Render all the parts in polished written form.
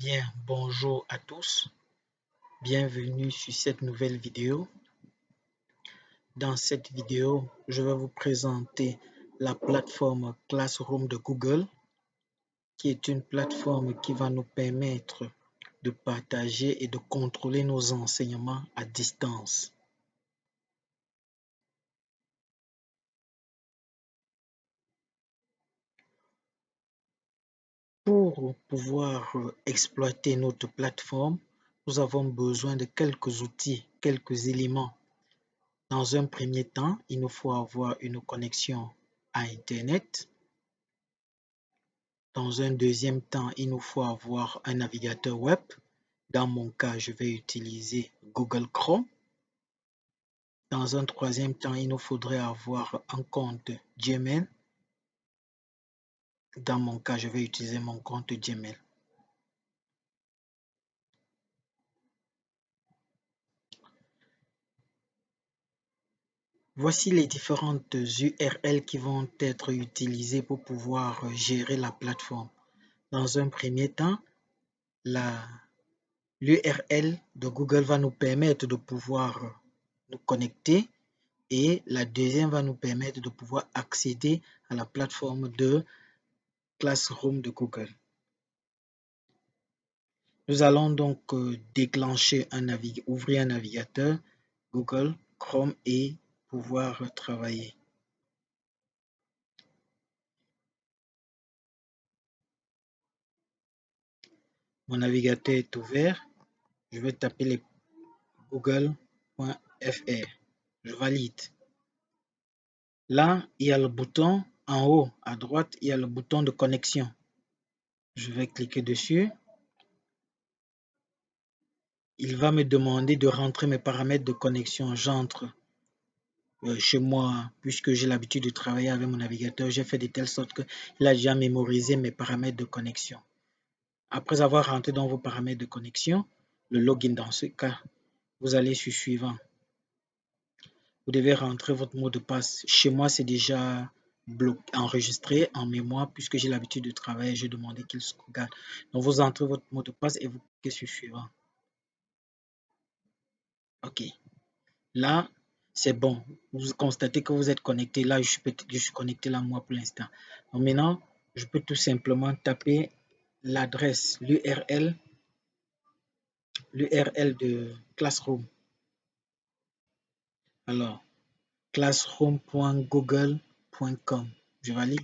Bien, bonjour à tous, bienvenue sur cette nouvelle vidéo. Dans cette vidéo, je vais vous présenter la plateforme Classroom de Google, qui est une plateforme qui va nous permettre de partager et de contrôler nos enseignements à distance. Pour pouvoir exploiter notre plateforme, nous avons besoin de quelques outils, quelques éléments. Dans un premier temps, il nous faut avoir une connexion à Internet. Dans un deuxième temps, il nous faut avoir un navigateur web. Dans mon cas, je vais utiliser Google Chrome. Dans un troisième temps, il nous faudrait avoir un compte Gmail. Dans mon cas, je vais utiliser mon compte Gmail. Voici les différentes URL qui vont être utilisées pour pouvoir gérer la plateforme. Dans un premier temps, l'URL de Google va nous permettre de pouvoir nous connecter et la deuxième va nous permettre de pouvoir accéder à la plateforme de Classroom de Google. Nous allons donc déclencher ouvrir un navigateur Google Chrome et pouvoir travailler. Mon navigateur est ouvert. Je vais taper les google.fr. Je valide. Là, il y a le bouton en haut à droite, il y a le bouton de connexion. Je vais cliquer dessus. Il va me demander de rentrer mes paramètres de connexion. J'entre chez moi, puisque j'ai l'habitude de travailler avec mon navigateur, j'ai fait de telle sorte qu'il a déjà mémorisé mes paramètres de connexion. Après avoir rentré dans vos paramètres de connexion, le login dans ce cas, vous allez sur suivant. Vous devez rentrer votre mot de passe. Chez moi, c'est déjà enregistré en mémoire, puisque j'ai l'habitude de travailler, j'ai demandé qu'il se regarde. Donc, vous entrez votre mot de passe et vous cliquez sur suivant. OK. Là, c'est bon. Vous constatez que vous êtes connecté. Là, je suis connecté là, moi, pour l'instant. Donc maintenant, je peux tout simplement taper l'adresse, l'URL de Classroom. Alors, classroom.google.com. Je valide.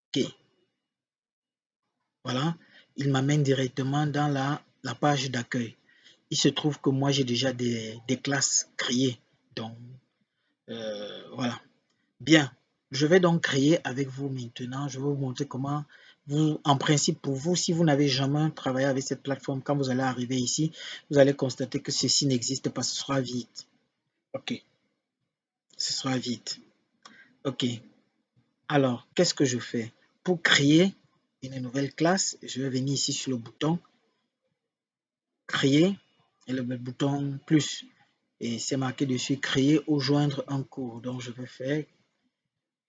OK. Voilà. Il m'amène directement dans la page d'accueil. Il se trouve que moi, j'ai déjà des classes créées. Donc, voilà. Bien, je vais donc créer avec vous maintenant. Je vais vous montrer comment en principe, pour vous, si vous n'avez jamais travaillé avec cette plateforme, quand vous allez arriver ici, vous allez constater que ceci n'existe pas, ce sera vide. OK, ce sera vide. OK, alors, qu'est-ce que je fais? Pour créer une nouvelle classe, je vais venir ici sur le bouton créer et le bouton plus. Et c'est marqué dessus créer ou joindre un cours. Donc, je vais faire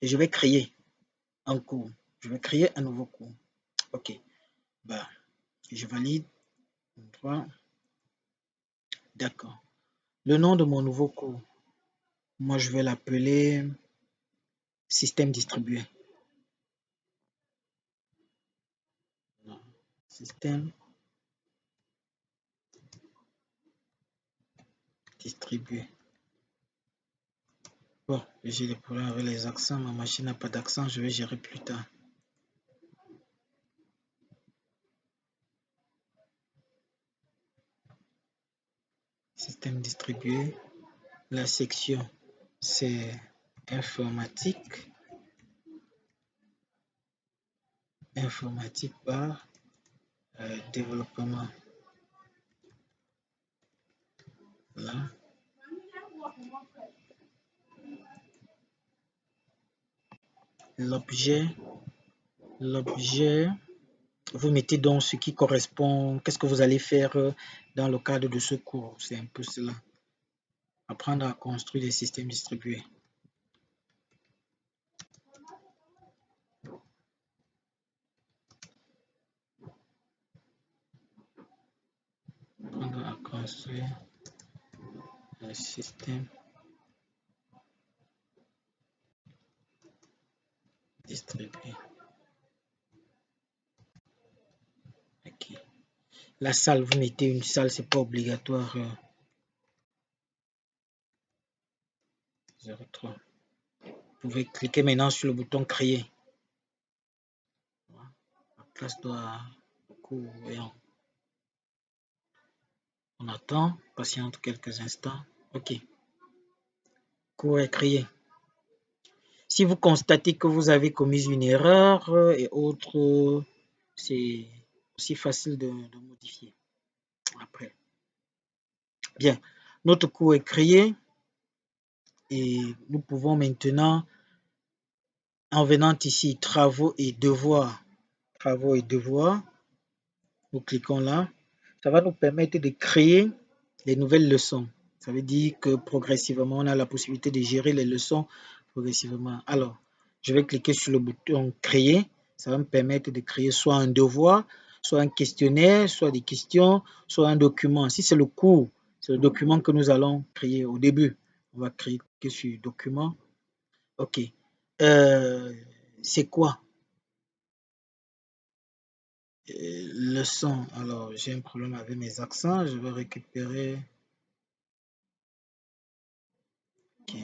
et je vais créer un cours. Je vais créer un nouveau cours. OK. Bah, je valide. 3. D'accord. Le nom de mon nouveau cours, moi, je vais l'appeler système distribué. Système distribué. Bon, j'ai des problèmes avec les accents. Ma machine n'a pas d'accent. Je vais gérer plus tard. Système distribué. La section, c'est informatique. Informatique par développement. Là. L'objet, vous mettez donc ce qui correspond, qu'est-ce que vous allez faire dans le cadre de ce cours. C'est un peu cela. Apprendre à construire des systèmes distribués. construire un système distribué. Ok. La salle, vous mettez une salle, c'est pas obligatoire. 03. Vous pouvez cliquer maintenant sur le bouton créer. La classe doit beaucoup. On attend, patiente quelques instants. Ok. Cours est créé. Si vous constatez que vous avez commis une erreur et autres, c'est aussi facile de modifier après. Bien, notre cours est créé et nous pouvons maintenant, en venant ici, travaux et devoirs, nous cliquons là. Ça va nous permettre de créer les nouvelles leçons. Ça veut dire que progressivement, on a la possibilité de gérer les leçons progressivement. Alors, je vais cliquer sur le bouton créer. Ça va me permettre de créer soit un devoir, soit un questionnaire, soit des questions, soit un document. Si c'est le cours, c'est le document que nous allons créer au début. On va cliquer sur document. OK. C'est quoi? Leçon. Alors, j'ai un problème avec mes accents. Je vais récupérer. OK.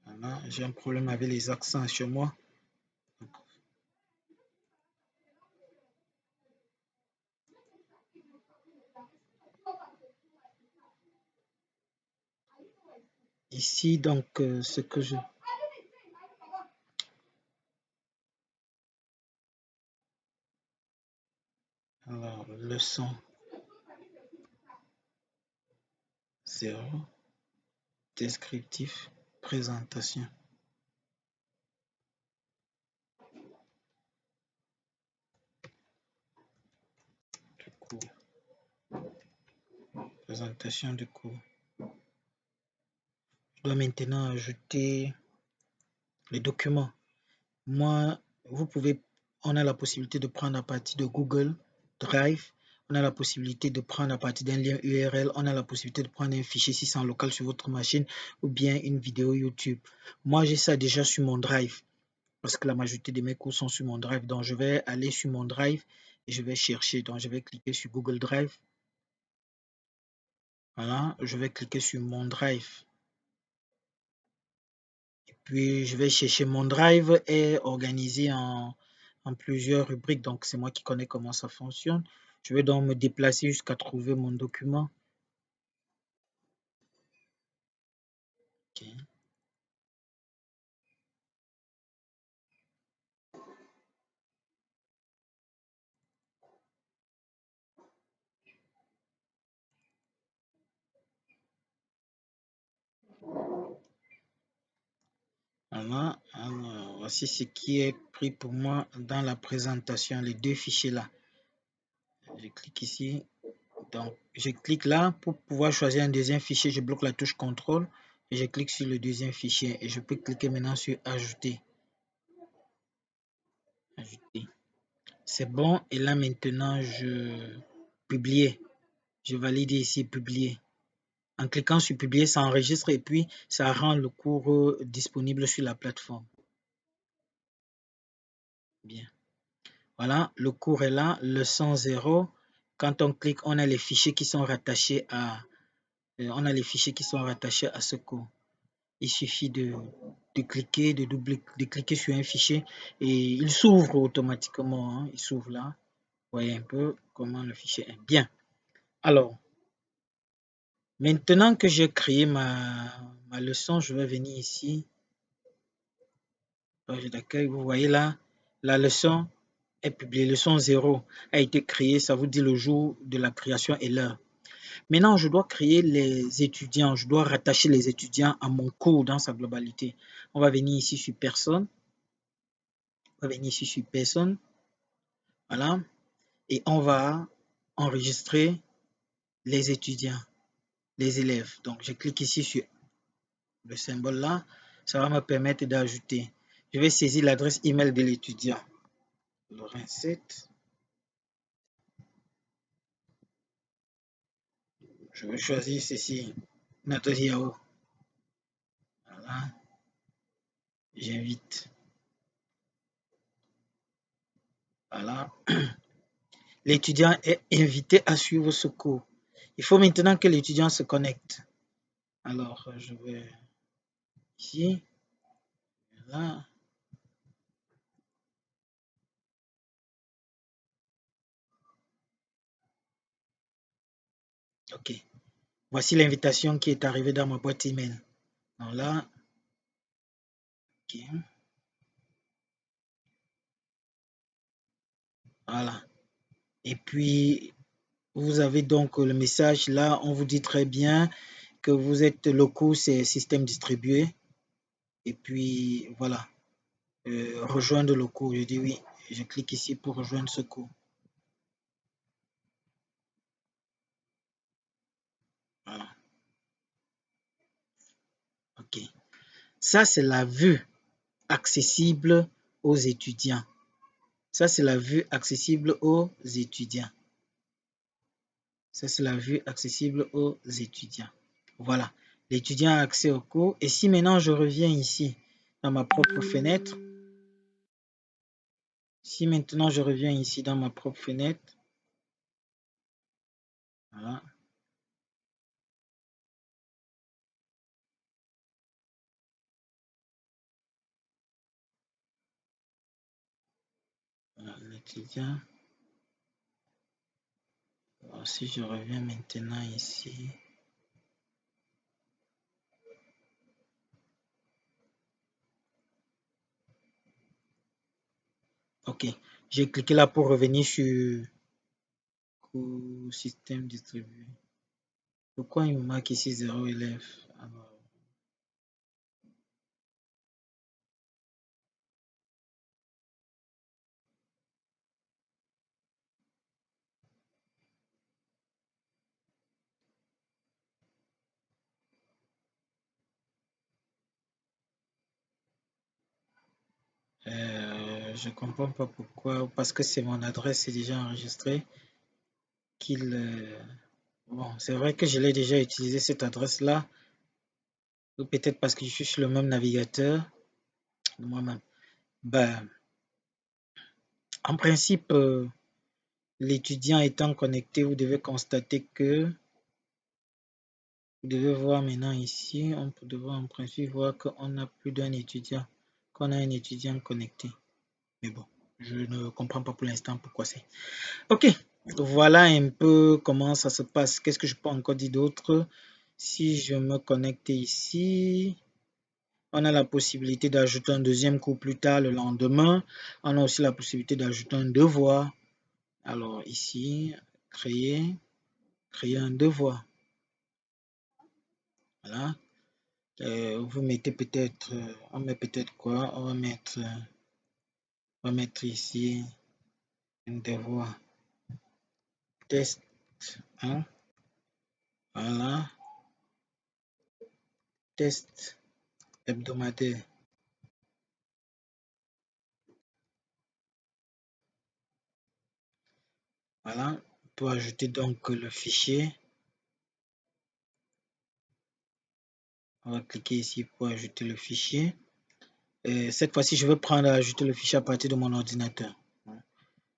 Voilà. J'ai un problème avec les accents chez moi. Ici, donc, ce que je... Alors, leçon 0, descriptif, présentation du cours. Présentation du cours. Je dois maintenant ajouter les documents. Moi, on a la possibilité de prendre à partir de Google Drive, on a la possibilité de prendre à partir d'un lien URL, on a la possibilité de prendre un fichier si c'est en local sur votre machine ou bien une vidéo YouTube. Moi, j'ai ça déjà sur mon Drive parce que la majorité de mes cours sont sur mon Drive. Donc, je vais aller sur mon Drive et je vais chercher. Donc, je vais cliquer sur Google Drive. Voilà, je vais cliquer sur mon Drive. Puis, je vais chercher mon Drive est organisé en plusieurs rubriques. Donc, c'est moi qui connais comment ça fonctionne. Je vais donc me déplacer jusqu'à trouver mon document. Okay. Alors, voici ce qui est pris pour moi dans la présentation, les deux fichiers là. Je clique ici. Donc, je clique là pour pouvoir choisir un deuxième fichier. Je bloque la touche contrôle et je clique sur le deuxième fichier et je peux cliquer maintenant sur ajouter. Ajouter. C'est bon. Et là, maintenant, je publier. Je valide ici publier. En cliquant sur publier, ça enregistre et puis ça rend le cours disponible sur la plateforme. Bien. Voilà, le cours est là, leçon 0. Quand on clique, on a les fichiers qui sont rattachés à ce cours. Il suffit de cliquer, de cliquer sur un fichier et il s'ouvre automatiquement. Hein. Il s'ouvre là. Vous voyez un peu comment le fichier est. Bien. Alors, maintenant que j'ai créé ma leçon, je vais venir ici. Page d'accueil, vous voyez là, la leçon est publiée. Leçon 0 a été créée. Ça vous dit le jour de la création et l'heure. Maintenant, je dois créer les étudiants. Je dois rattacher les étudiants à mon cours dans sa globalité. On va venir ici sur personne. On va venir ici sur personne. Voilà. Et on va enregistrer les étudiants, les élèves. Donc, je clique ici sur le symbole là. Ça va me permettre d'ajouter. Je vais saisir l'adresse email de l'étudiant. Laurent7. Je vais choisir ceci. Nathalie Yao. Voilà. J'invite. Voilà. L'étudiant est invité à suivre ce cours. Il faut maintenant que l'étudiant se connecte. Alors, je vais ici. Là. OK. Voici l'invitation qui est arrivée dans ma boîte email. Alors là, OK. Voilà. Et puis, vous avez donc le message là. On vous dit très bien que vous êtes le cours, c'est système distribué. Et puis, voilà. Rejoindre le cours. Je dis oui. Je clique ici pour rejoindre ce cours. Voilà. OK. Ça, c'est la vue accessible aux étudiants. Ça, c'est la vue accessible aux étudiants. Ça, c'est la vue accessible aux étudiants. Voilà. L'étudiant a accès au cours. Et si maintenant je reviens ici dans ma propre fenêtre, si maintenant je reviens ici dans ma propre fenêtre, voilà. Voilà, l'étudiant. Alors, si je reviens maintenant ici, ok, j'ai cliqué là pour revenir sur cours système distribué. Pourquoi il me marque ici 0 élève? Alors, je comprends pas pourquoi, parce que c'est mon adresse, c'est déjà enregistré. Qu'il bon, c'est vrai que je l'ai déjà utilisé cette adresse-là, ou peut-être parce que je suis sur le même navigateur moi-même. Ben, en principe, l'étudiant étant connecté, vous devez constater que vous devez voir maintenant ici, on peut devoir en principe voir qu'on a plus d'un étudiant, qu'on a un étudiant connecté. Mais bon, je ne comprends pas pour l'instant pourquoi c'est. Ok, voilà un peu comment ça se passe. Qu'est-ce que je peux encore dire d'autre? Si je me connecte ici, on a la possibilité d'ajouter un deuxième cours plus tard le lendemain. On a aussi la possibilité d'ajouter un devoir. Alors ici, créer un devoir. Voilà. Vous mettez peut-être, on met peut-être quoi? On va mettre ici un devoir. Test 1. Voilà. Test hebdomadaire. Voilà. Pour ajouter donc le fichier. On va cliquer ici pour ajouter le fichier. Cette fois-ci, je vais prendre à ajouter le fichier à partir de mon ordinateur.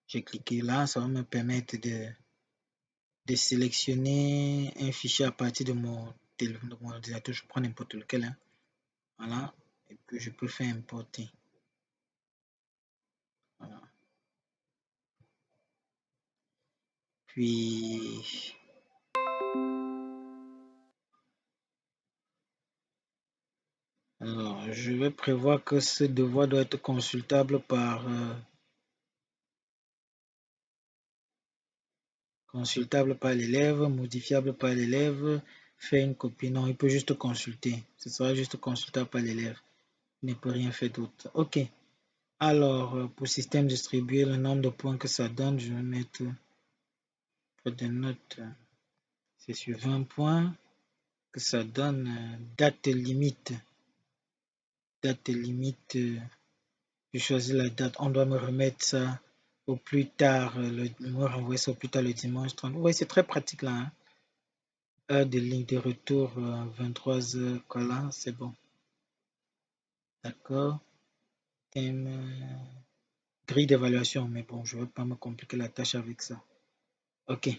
J'ai cliqué là, ça va me permettre de sélectionner un fichier à partir de mon téléphone, de mon ordinateur. Je prends n'importe lequel. Hein. Voilà. Et puis je peux faire importer. Voilà. Puis, alors, je vais prévoir que ce devoir doit être consultable par l'élève, modifiable par l'élève, faire une copie. Non, il peut juste consulter. Ce sera juste consultable par l'élève. Il ne peut rien faire d'autre. OK. Alors, pour système distribué, le nombre de points que ça donne, je vais mettre des notes. C'est sur 20 points que ça donne. Date limite. Date limite. Je choisis la date. On doit me remettre ça au plus tard. Me renvoyer ça au plus tard le dimanche 30. Oui, c'est très pratique là. Hein. Heure de ligne de retour 23 h. Voilà, c'est bon. D'accord. Thème, grille d'évaluation, mais bon, je ne veux pas me compliquer la tâche avec ça. OK.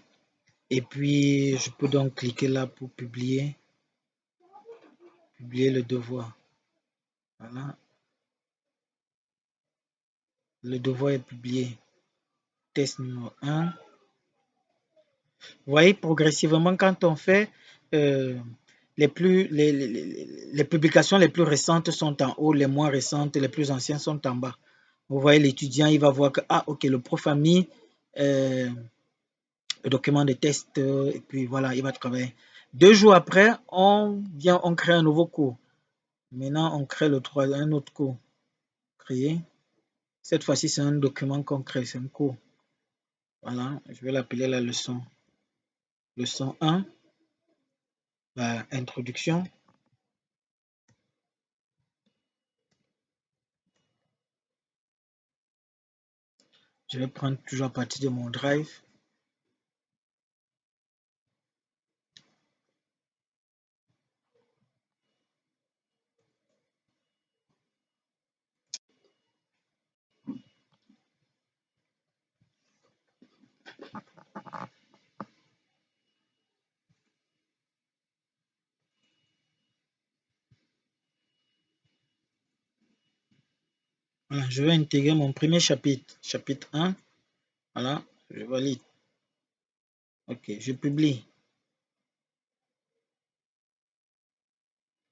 Et puis, je peux donc cliquer là pour publier le devoir. Voilà. Le devoir est publié. Test numéro 1. Vous voyez, progressivement, quand on fait euh, les publications les plus récentes sont en haut, les moins récentes, les plus anciennes sont en bas. Vous voyez, l'étudiant, il va voir que, ah, ok, le prof a mis le document de test, et puis voilà, il va travailler. 2 jours après, on vient, on crée un nouveau cours. Maintenant, on crée un autre cours. Créer. Cette fois-ci, c'est un document qu'on crée, c'est un cours. Voilà, je vais l'appeler la leçon. Leçon 1, introduction. Je vais prendre toujours à partir de mon drive. Voilà, je vais intégrer mon premier chapitre, chapitre 1. Voilà, je valide. Ok, je publie.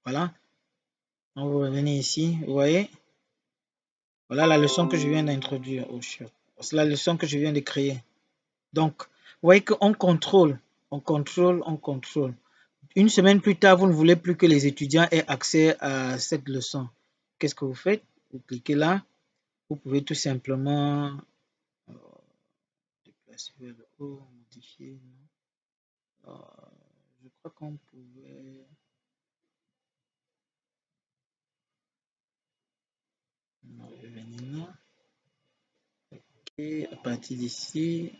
Voilà. On va revenir ici. Vous voyez? Voilà la leçon que je viens d'introduire. Oh, c'est la leçon que je viens de créer. Donc, vous voyez qu'on contrôle, on contrôle, on contrôle. Une semaine plus tard, vous ne voulez plus que les étudiants aient accès à cette leçon. Qu'est-ce que vous faites? Vous cliquez là. Vous pouvez tout simplement déplacer vers le haut, modifier. Je crois qu'on pouvait revenir là. Et à partir d'ici,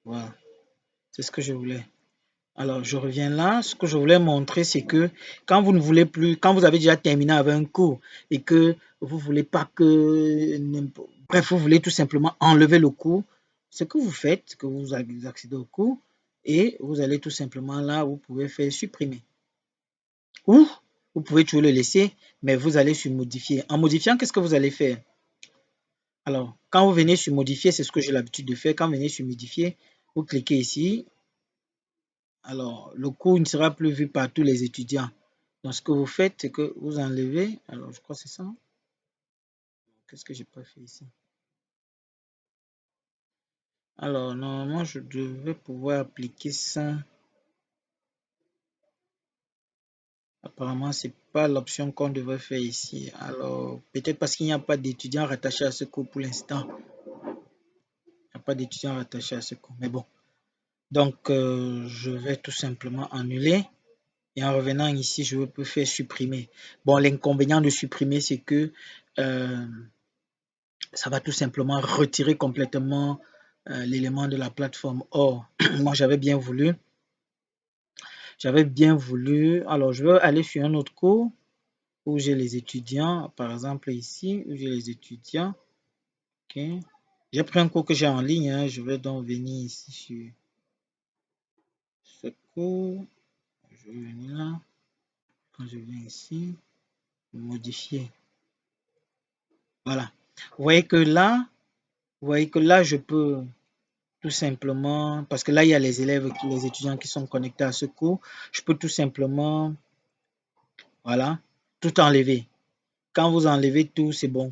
voilà, c'est ce que je voulais. Alors, je reviens là. Ce que je voulais montrer, c'est que quand vous ne voulez plus, quand vous avez déjà terminé avec un cours et que vous voulez pas que, bref, vous voulez tout simplement enlever le cours, ce que vous faites, c'est que vous accédez au cours et vous allez tout simplement là, vous pouvez faire supprimer. Ou vous pouvez toujours le laisser, mais vous allez sur modifier. En modifiant, qu'est-ce que vous allez faire? Alors, quand vous venez sur modifier, c'est ce que j'ai l'habitude de faire. Quand vous venez sur modifier, vous cliquez ici. Alors, le cours ne sera plus vu par tous les étudiants. Donc, ce que vous faites, c'est que vous enlevez. Alors, je crois que c'est ça. Qu'est-ce que j'ai pas fait ici? Alors, normalement, je devais pouvoir appliquer ça. Apparemment, c'est pas l'option qu'on devrait faire ici. Alors, peut-être parce qu'il n'y a pas d'étudiants rattachés à ce cours pour l'instant. Il n'y a pas d'étudiants rattachés à ce cours. Mais bon. Donc, je vais tout simplement annuler. Et en revenant ici, je peux faire supprimer. Bon, l'inconvénient de supprimer, c'est que ça va tout simplement retirer complètement l'élément de la plateforme. Or, moi, j'avais bien voulu, alors je vais aller sur un autre cours où j'ai les étudiants, par exemple ici, où j'ai les étudiants. Ok. J'ai pris un cours que j'ai en ligne, hein. Je vais donc venir ici sur ce cours. Je vais venir là. Quand je viens ici, modifier. Voilà. Vous voyez que là, je peux tout simplement, parce que là, il y a les élèves, les étudiants qui sont connectés à ce cours, je peux tout simplement, voilà, tout enlever. Quand vous enlevez tout, c'est bon.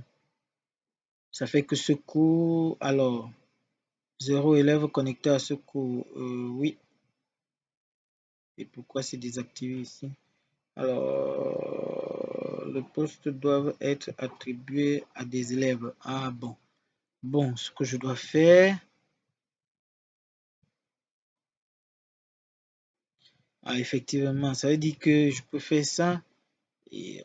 Ça fait que ce cours, alors, 0 élève connecté à ce cours, oui. Et pourquoi c'est désactivé ici? Alors, le poste doit être attribué à des élèves. Ah bon. Bon, ce que je dois faire, ah, effectivement, ça veut dire que je peux faire ça. Et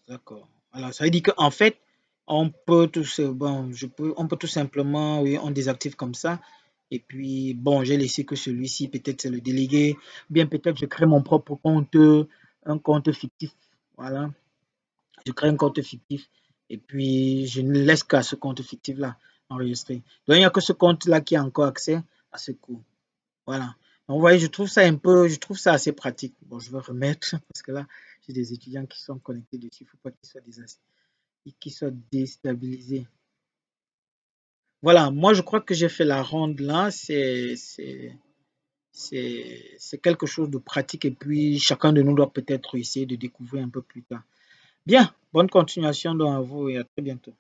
d'accord. Alors, ça veut dire qu'en fait, on peut tout simplement, oui, on désactive comme ça. Et puis, bon, j'ai laissé que celui-ci, peut-être c'est le délégué, bien peut-être je crée mon propre compte, un compte fictif. Voilà, je crée un compte fictif et puis je ne laisse qu'à ce compte fictif-là enregistrer. Donc, il n'y a que ce compte-là qui a encore accès à ce cours. Voilà. Donc, vous voyez, je trouve ça assez pratique. Bon, je vais remettre parce que là, j'ai des étudiants qui sont connectés dessus. Il ne faut pas qu'ils soient déstabilisés. Voilà, moi, je crois que j'ai fait la ronde là. C'est quelque chose de pratique et puis chacun de nous doit peut-être essayer de découvrir un peu plus tard. Bien, bonne continuation donc à vous et à très bientôt.